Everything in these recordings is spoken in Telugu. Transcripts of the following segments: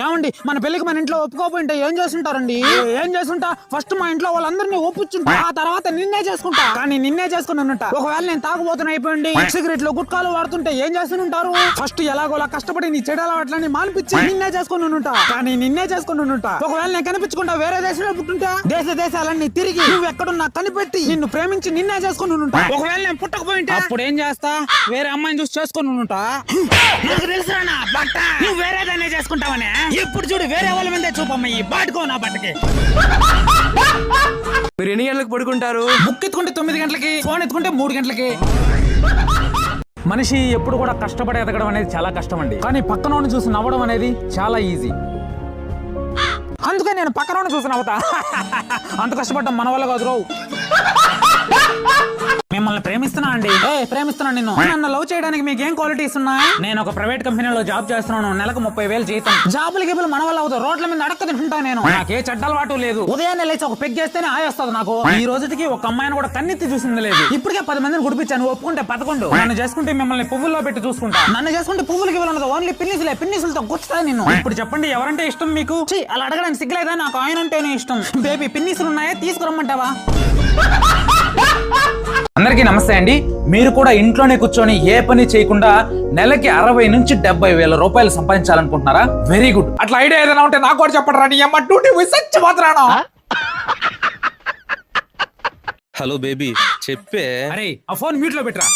ఏమండి మన పెళ్లికి మన ఇంట్లో ఒప్పుకోపోయింటే ఏం చేస్తుంటారండి? ఏం చేస్తుంటా? ఫస్ట్ మా ఇంట్లో వాళ్ళందరినీ ఒప్పుచుంటా, ఆ తర్వాత నిన్నే చేసుకుంటా. కానీ నిన్నే చేసుకుని ఉంటా. ఒకవేళ నేను తాగుబోతున్నా అయిపోయింది, సిగరెట్లు గుట్కాలు వాడుతుంటే ఏం చేస్తుంటారు? ఫస్ట్ ఎలాగోలా కష్టపడి నీ చెడు అలవాట్లని మానిపించి నిన్నే చేసుకుని ఉంటా. కానీ నిన్నే చేసుకుని ఉంటా. ఒకవేళ నేను కనిపించుకుంటా వేరే దేశంలో పుట్టుంటా, దేశాలన్నీ తిరిగి నువ్వు ఎక్కడున్నా కనిపెట్టి నిన్ను ప్రేమించి నిన్నే చేసుకుని ఉంటా. ఒకవేళ నేను పుట్టకపోయింటే అప్పుడు ఏం చేస్తా? వేరే అమ్మాయిని చూసి చేసుకుని ఉంటా. నాకు తెలుసురా నా బట్ట, నువ్వు వేరే దాన్నే చేసుకుంటావనే. ఇప్పుడు చూడు వేరే వాళ్ళ మీదే చూపమ్మ ఈ బాటుకో నా బట్టకి. మీరు ఎన్ని గంటలకు పడుకుంటారు? బుక్ ఎత్తుకుంటే 9 గంటలకి, ఫోన్ ఎత్తుకుంటే 3 గంటలకి. మనిషి ఎప్పుడు కూడా కష్టపడి ఎదగడం అనేది చాలా కష్టం అండి, కానీ పక్కనోని చూసి నవ్వడం అనేది చాలా ఈజీ. అందుకే నేను పక్కనోని చూసి నవ్వుతా. అంత కష్టపడ్డం మన వల్ల కాదు. మిమ్మల్ని ప్రేమిస్తున్నా అండి. ప్రేమిస్తున్నా నిన్ను. నన్ను లవ్ చేయడానికి మీకు ఏం క్వాలిటీస్ ఉన్నాయి? నేను ఒక ప్రైవేట్ కంపెనీలో జాబ్ చేస్తున్నాను, నెలకు 30,000 జీతం. జాబులు గిబులు మన వల్ల అవుతాయి, రోడ్ల మీద అడక్క తింటుంటా నేను. నాకే చెడ్డలవాటు లేదు. ఉదయాన్నే లేచి ఒక పెగ్ చేస్తేనే ఆయేస్తుంది నాకు. ఈ రోజుకి ఒక అమ్మాయిని కూడా కన్నెత్తి చూసింది లేదు. ఇప్పటికే 10 మందిని గుడిపించాను, ఒప్పుకుంటే 11. నన్ను చేసుకుంటే మిమ్మల్ని పువ్వుల్లో పెట్టి చూసుకుంటా. నన్ను చేసుకుంటే పువ్వులు గివ్వులు ఉండదు, ఓన్లీ పిన్నిసులతో గుచ్చుతా నిన్ను. ఇప్పుడు చెప్పండి, ఎవరంటే ఇష్టం మీకు? అలా అడగడానికి సిగ్గులేదా? నాకు ఆయన అంటేనే ఇష్టం. బేబీ పిన్నిసులు ఉన్నాయా, తీసుకురమ్మంటావా? అందరికీ నమస్తే అండి. మీరు కూడా ఇంట్లోనే కూర్చొని ఏ పని చేయకుండా నెలకి 60 నుంచి 70 వేల రూపాయలు సంపాదించాలనుకుంటున్నారా? Very good. అట్లా ఐడియా ఏదైనా ఉంటే నాకు కూడా చెప్పండి. రాని అమ్మ డ్యూటీ విసచ్చి మాత్రాను. హలో బేబీ, చెప్పే. అరే ఆ ఫోన్ మ్యూట్ లో పెట్టరా.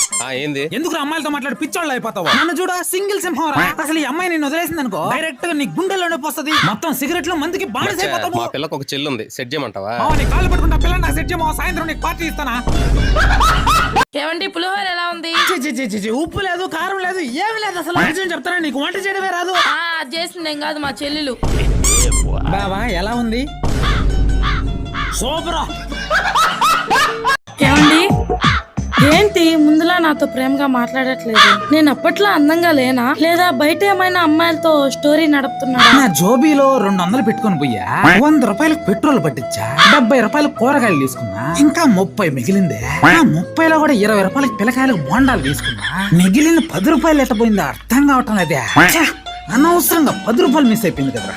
ఏంది? ఎందుకు అమ్మాయిలతో మాట్లాడి పిచ్చోళ్ళు అయిపోతావా? నన్ను చూడ సింగిల్ సింహం రా. అసలు ఈ అమ్మాయి నిన్ను వదిలేసింది అనుకో, డైరెక్ట్ గా నీ గుండెల్లోనే పోస్తుంది. మొత్తం సిగరెట్లు మందుకి బానిసైపోతావు. మా పిల్లకి ఒక చెల్లి ఉంది, సెట్ చేయమంటావా? నీ కాళ్ళు పట్టుకుంటా, పిల్ల నాకు సెట్ చేయమో, సాయంత్రం నీకు పార్టీ ఇస్తానా? ఏమండి పులిహోర ఎలా ఉంది? ఉప్పు లేదు, కారం లేదు, ఏమి లేదు. అసలు నిజం చెప్తానా, నీకు వంట చేయడమే రాదు. చేసింది ఏం కాదు, మా చెల్లెలు. బావా ఎలా ఉంది? సూపర్. ఏమండి ఏంటి ముందులా నాతో ప్రేమగా మాట్లాడట్లేదు? నేను అప్పట్లో అందంగా లేనా, లేదా బయట ఏమైనా అమ్మాయిలతో స్టోరీ నడుపుతున్నా? నా జోబీలో 200 పెట్టుకుని పోయా, 100 రూపాయలకు పెట్రోల్ పట్టించా, 70 రూపాయలు కూరగాయలు తీసుకున్నా, ఇంకా 30 మిగిలిందే. ఆ 30లో కూడా 20 రూపాయలకి పిల్లకాయలకు బోండాలు తీసుకున్నా. మిగిలిన 10 రూపాయలు ఎట్టపోయిందో అర్థం కావటం లేదే. అనవసరంగా 10 రూపాయలు మిస్ అయిపోయింది కదరా.